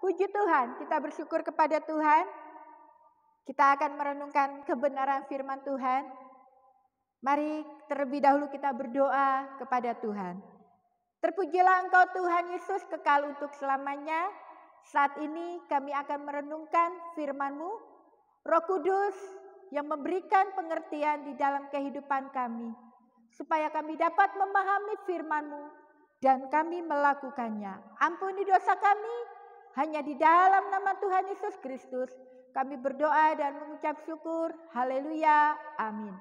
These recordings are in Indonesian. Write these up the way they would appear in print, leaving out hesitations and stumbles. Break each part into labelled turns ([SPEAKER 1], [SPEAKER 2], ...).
[SPEAKER 1] Puji Tuhan, kita bersyukur kepada Tuhan. Kita akan merenungkan kebenaran firman Tuhan. Mari terlebih dahulu kita berdoa kepada Tuhan. Terpujilah Engkau Tuhan Yesus kekal untuk selamanya. Saat ini kami akan merenungkan firman-Mu. Roh Kudus yang memberikan pengertian di dalam kehidupan kami. Supaya kami dapat memahami firman-Mu dan kami melakukannya. Ampuni dosa kami hanya di dalam nama Tuhan Yesus Kristus. Kami berdoa dan mengucap syukur. Haleluya. Amin.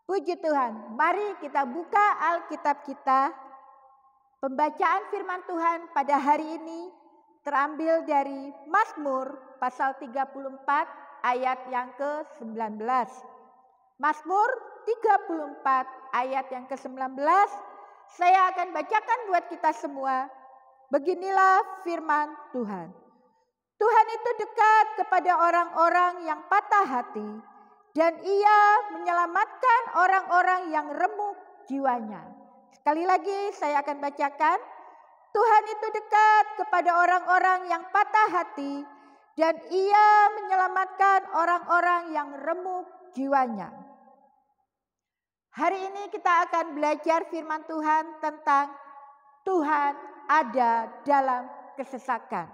[SPEAKER 1] Puji Tuhan. Mari kita buka Alkitab kita. Pembacaan firman Tuhan pada hari ini terambil dari Mazmur pasal 34 ayat yang ke-19. Mazmur 34 ayat yang ke-19. Saya akan bacakan buat kita semua. Beginilah firman Tuhan. Tuhan itu dekat kepada orang-orang yang patah hati, dan Ia menyelamatkan orang-orang yang remuk jiwanya. Sekali lagi saya akan bacakan. Tuhan itu dekat kepada orang-orang yang patah hati, dan Ia menyelamatkan orang-orang yang remuk jiwanya. Hari ini kita akan belajar firman Tuhan tentang Tuhan ada dalam kesesakan.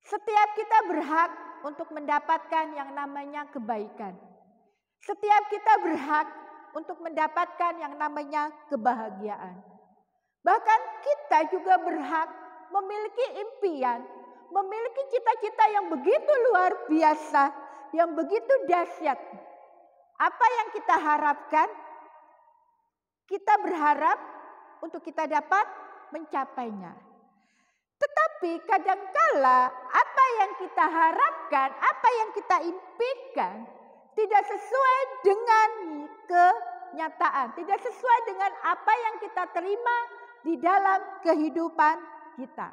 [SPEAKER 1] Setiap kita berhak untuk mendapatkan yang namanya kebaikan. Setiap kita berhak untuk mendapatkan yang namanya kebahagiaan. Bahkan kita juga berhak memiliki impian, memiliki cita-cita yang begitu luar biasa, yang begitu dahsyat. Apa yang kita harapkan? Kita berharap untuk kita dapat mencapainya. Tetapi kadangkala apa yang kita harapkan, apa yang kita impikan tidak sesuai dengan kenyataan, tidak sesuai dengan apa yang kita terima di dalam kehidupan kita.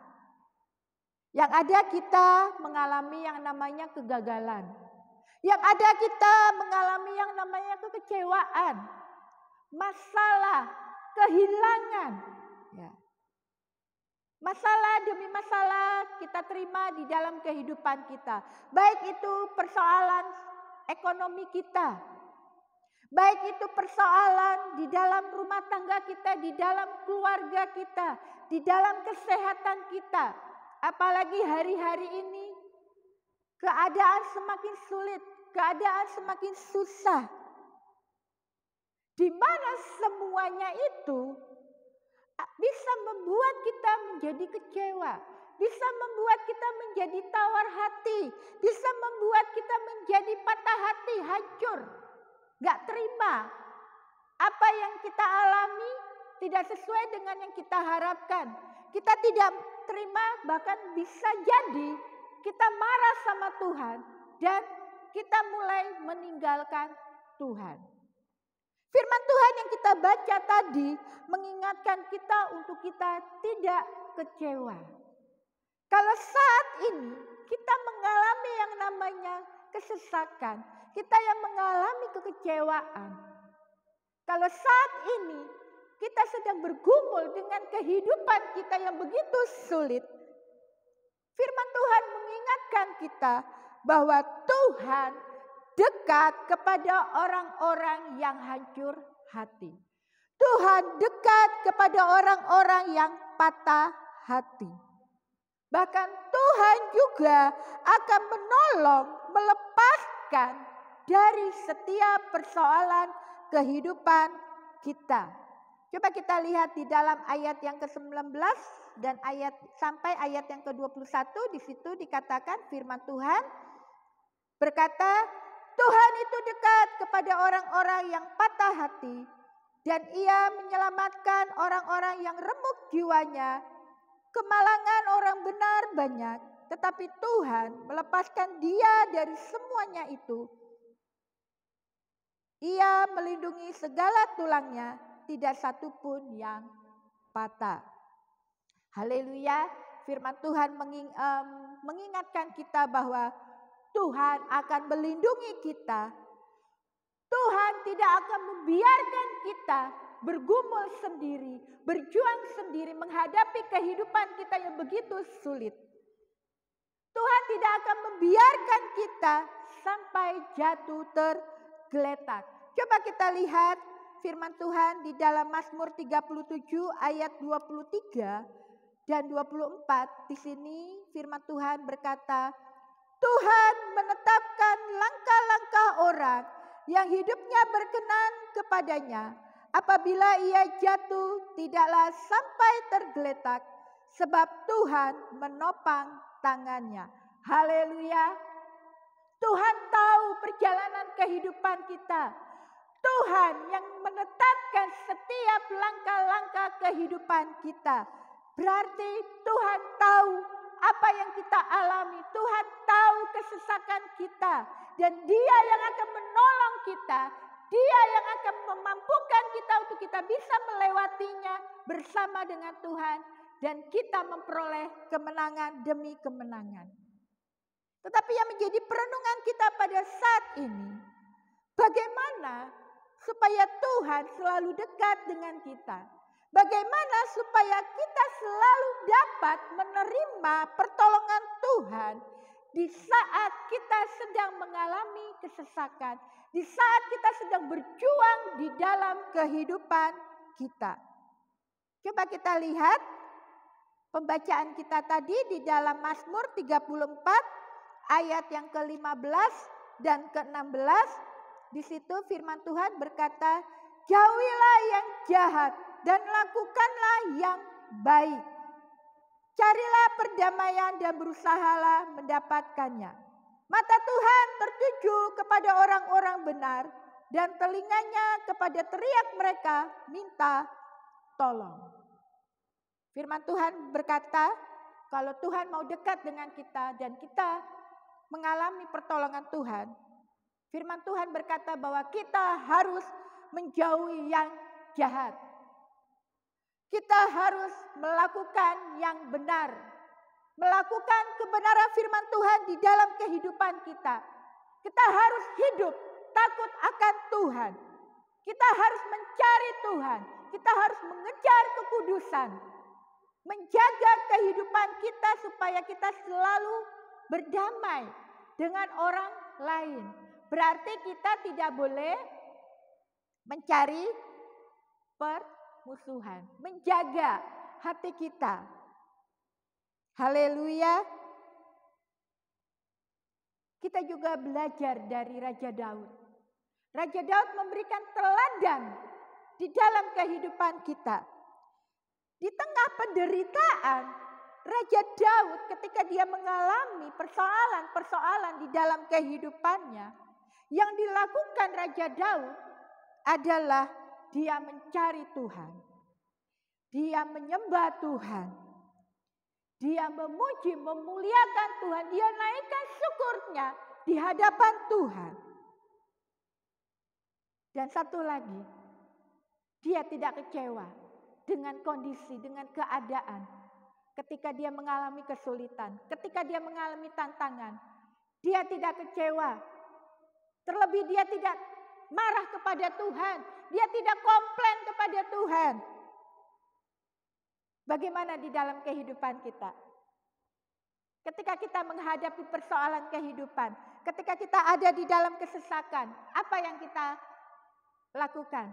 [SPEAKER 1] Yang ada kita mengalami yang namanya kegagalan. Yang ada kita mengalami yang namanya kekecewaan, masalah, kehilangan. Ya. Masalah demi masalah kita terima di dalam kehidupan kita. Baik itu persoalan ekonomi kita. Baik itu persoalan di dalam rumah tangga kita, di dalam keluarga kita, di dalam kesehatan kita. Apalagi hari-hari ini keadaan semakin sulit, keadaan semakin susah. Di mana semuanya itu bisa membuat kita menjadi kecewa, bisa membuat kita menjadi tawar hati, bisa membuat kita menjadi patah hati, hancur, gak terima. Apa yang kita alami tidak sesuai dengan yang kita harapkan. Kita tidak terima, bahkan bisa jadi kita marah sama Tuhan dan kita mulai meninggalkan Tuhan. Firman Tuhan yang kita baca tadi mengingatkan kita untuk kita tidak kecewa. Kalau saat ini kita mengalami yang namanya kesesakan, kita yang mengalami kekecewaan. Kalau saat ini kita sedang bergumul dengan kehidupan kita yang begitu sulit, firman Tuhan mengingatkan kita bahwa Tuhan dekat kepada orang-orang yang hancur hati. Tuhan dekat kepada orang-orang yang patah hati. Bahkan Tuhan juga akan menolong, melepaskan dari setiap persoalan kehidupan kita. Coba kita lihat di dalam ayat yang ke-19 dan sampai ayat yang ke-21, di situ dikatakan firman Tuhan berkata, Tuhan itu dekat kepada orang-orang yang patah hati, dan Ia menyelamatkan orang-orang yang remuk jiwanya. Kemalangan orang benar banyak, tetapi Tuhan melepaskan dia dari semuanya itu. Ia melindungi segala tulangnya, tidak satu pun yang patah. Haleluya, firman Tuhan mengingatkan kita bahwa Tuhan akan melindungi kita. Tuhan tidak akan membiarkan kita bergumul sendiri, berjuang sendiri menghadapi kehidupan kita yang begitu sulit. Tuhan tidak akan membiarkan kita sampai jatuh tergeletak. Coba kita lihat firman Tuhan di dalam Mazmur 37 ayat 23 dan 24. Di sini firman Tuhan berkata, Tuhan menetapkan langkah-langkah orang yang hidupnya berkenan kepadanya. Apabila ia jatuh, tidaklah sampai tergeletak, sebab Tuhan menopang tangannya. Haleluya. Tuhan tahu perjalanan kehidupan kita. Tuhan yang menetapkan setiap langkah-langkah kehidupan kita. Berarti Tuhan tahu apa yang kita alami. Tuhan tahu kesesakan kita. Dan Dia yang akan menolong kita. Dia yang akan memampukan kita untuk kita bisa melewatinya bersama dengan Tuhan. Dan kita memperoleh kemenangan demi kemenangan. Tetapi yang menjadi perenungan kita pada saat ini. Bagaimana supaya Tuhan selalu dekat dengan kita. Bagaimana supaya kita selalu dapat menerima pertolongan Tuhan di saat kita sedang mengalami kesesakan, di saat kita sedang berjuang di dalam kehidupan kita. Coba kita lihat pembacaan kita tadi di dalam Mazmur 34 ayat yang ke-15 dan ke-16. Di situ firman Tuhan berkata, jauhilah yang jahat dan lakukanlah yang baik. Carilah perdamaian dan berusahalah mendapatkannya. Mata Tuhan tertuju kepada orang-orang benar dan telinganya kepada teriak mereka minta tolong. Firman Tuhan berkata, kalau Tuhan mau dekat dengan kita dan kita mengalami pertolongan Tuhan, firman Tuhan berkata bahwa kita harus menjauhi yang jahat. Kita harus melakukan yang benar. Melakukan kebenaran firman Tuhan di dalam kehidupan kita. Kita harus hidup takut akan Tuhan. Kita harus mencari Tuhan. Kita harus mengejar kekudusan. Menjaga kehidupan kita supaya kita selalu berdamai dengan orang lain. Berarti kita tidak boleh mencari permusuhan. Menjaga hati kita. Haleluya. Kita juga belajar dari Raja Daud. Raja Daud memberikan teladan di dalam kehidupan kita. Di tengah penderitaan, Raja Daud ketika dia mengalami persoalan-persoalan di dalam kehidupannya, yang dilakukan Raja Daud adalah dia mencari Tuhan. Dia menyembah Tuhan. Dia memuji, memuliakan Tuhan. Dia naikkan syukurnya di hadapan Tuhan. Dan satu lagi, dia tidak kecewa dengan kondisi, dengan keadaan. Ketika dia mengalami kesulitan, ketika dia mengalami tantangan, dia tidak kecewa. Terlebih dia tidak marah kepada Tuhan. Dia tidak komplain kepada Tuhan. Bagaimana di dalam kehidupan kita? Ketika kita menghadapi persoalan kehidupan, ketika kita ada di dalam kesesakan, apa yang kita lakukan?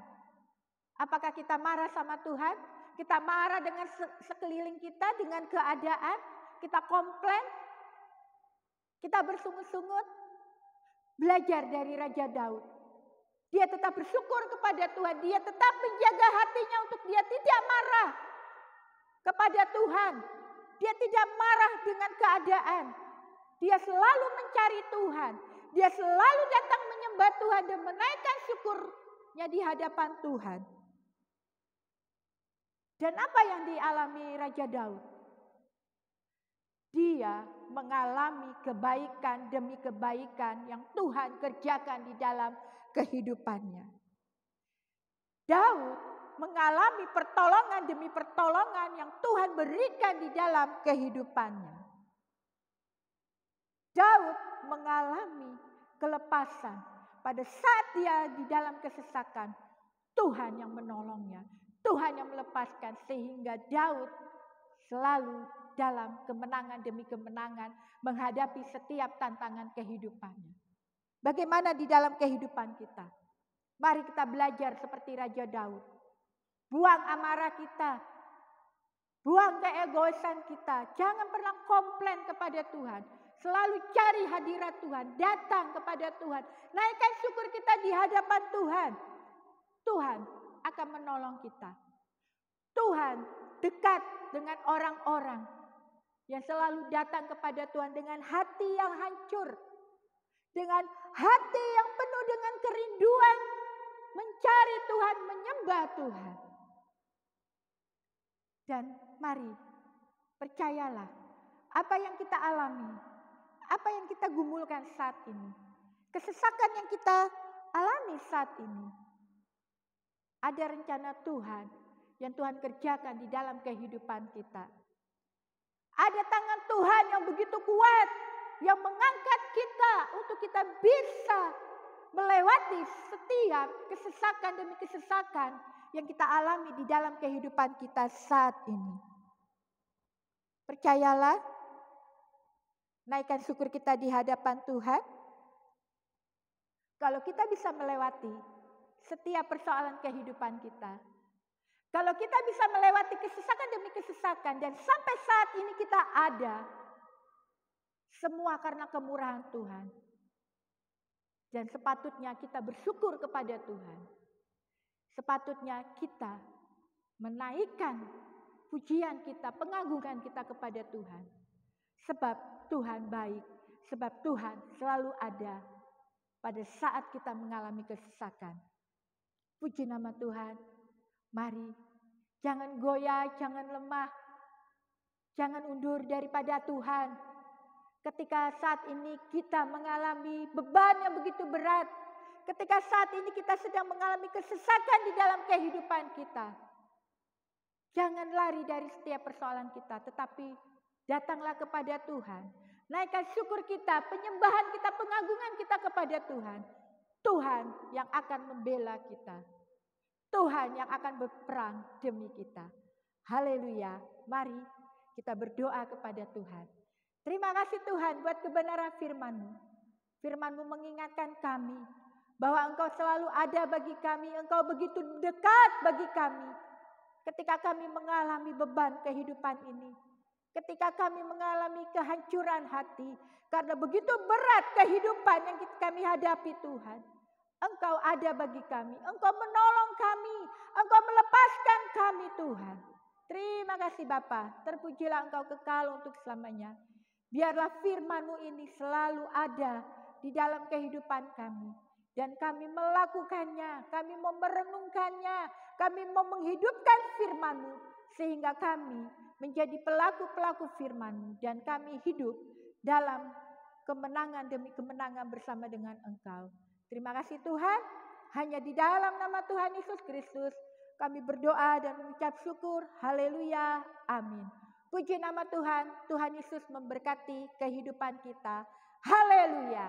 [SPEAKER 1] Apakah kita marah sama Tuhan? Kita marah dengan sekeliling kita, dengan keadaan? Kita komplain? Kita bersungut-sungut? Belajar dari Raja Daud. Dia tetap bersyukur kepada Tuhan. Dia tetap menjaga hatinya untuk dia tidak marah kepada Tuhan. Dia tidak marah dengan keadaan. Dia selalu mencari Tuhan. Dia selalu datang menyembah Tuhan dan menaikkan syukurnya di hadapan Tuhan. Dan apa yang dialami Raja Daud? Dia mengalami kebaikan demi kebaikan yang Tuhan kerjakan di dalam kehidupannya. Daud mengalami pertolongan demi pertolongan yang Tuhan berikan di dalam kehidupannya. Daud mengalami kelepasan pada saat dia di dalam kesesakan. Tuhan yang menolongnya. Tuhan yang melepaskan, sehingga Daud selalu dalam kemenangan demi kemenangan menghadapi setiap tantangan kehidupannya. Bagaimana di dalam kehidupan kita? Mari kita belajar seperti Raja Daud. Buang amarah kita, buang keegoisan kita. Jangan pernah komplain kepada Tuhan. Selalu cari hadirat Tuhan, datang kepada Tuhan. Naikkan syukur kita di hadapan Tuhan. Tuhan akan menolong kita. Tuhan dekat dengan orang-orang yang selalu datang kepada Tuhan dengan hati yang hancur, dengan hati yang penuh dengan kerinduan, mencari Tuhan, menyembah Tuhan. Dan mari, percayalah, apa yang kita alami, apa yang kita gumulkan saat ini, kesesakan yang kita alami saat ini, ada rencana Tuhan yang Tuhan kerjakan di dalam kehidupan kita. Ada tangan Tuhan yang begitu kuat, yang mengangkat kita untuk kita bisa melewati setiap kesesakan demi kesesakan yang kita alami di dalam kehidupan kita saat ini. Percayalah, naikkan syukur kita di hadapan Tuhan. Kalau kita bisa melewati setiap persoalan kehidupan kita, kalau kita bisa melewati kesesakan demi kesesakan dan sampai saat ini kita ada, semua karena kemurahan Tuhan. Dan sepatutnya kita bersyukur kepada Tuhan. Sepatutnya kita menaikkan pujian kita, pengagungan kita kepada Tuhan. Sebab Tuhan baik, sebab Tuhan selalu ada pada saat kita mengalami kesesakan. Puji nama Tuhan. Mari, jangan goyah, jangan lemah, jangan undur daripada Tuhan. Ketika saat ini kita mengalami beban yang begitu berat, ketika saat ini kita sedang mengalami kesesakan di dalam kehidupan kita, jangan lari dari setiap persoalan kita, tetapi datanglah kepada Tuhan. Naikkan syukur kita, penyembahan kita, pengagungan kita kepada Tuhan. Tuhan yang akan membela kita. Tuhan yang akan berperang demi kita. Haleluya. Mari kita berdoa kepada Tuhan. Terima kasih Tuhan buat kebenaran firman-Mu. Firman-Mu mengingatkan kami bahwa Engkau selalu ada bagi kami. Engkau begitu dekat bagi kami. Ketika kami mengalami beban kehidupan ini. Ketika kami mengalami kehancuran hati. Karena begitu berat kehidupan yang kami hadapi Tuhan. Engkau ada bagi kami. Engkau menolong kami. Engkau melepaskan kami Tuhan. Terima kasih Bapa. Terpujilah Engkau kekal untuk selamanya. Biarlah firman-Mu ini selalu ada di dalam kehidupan kami. Dan kami melakukannya, kami mau merenungkannya, kami mau menghidupkan firman-Mu. Sehingga kami menjadi pelaku-pelaku firman-Mu. Dan kami hidup dalam kemenangan demi kemenangan bersama dengan Engkau. Terima kasih Tuhan, hanya di dalam nama Tuhan Yesus Kristus kami berdoa dan mengucap syukur. Haleluya, amin. Puji nama Tuhan, Tuhan Yesus memberkati kehidupan kita. Haleluya.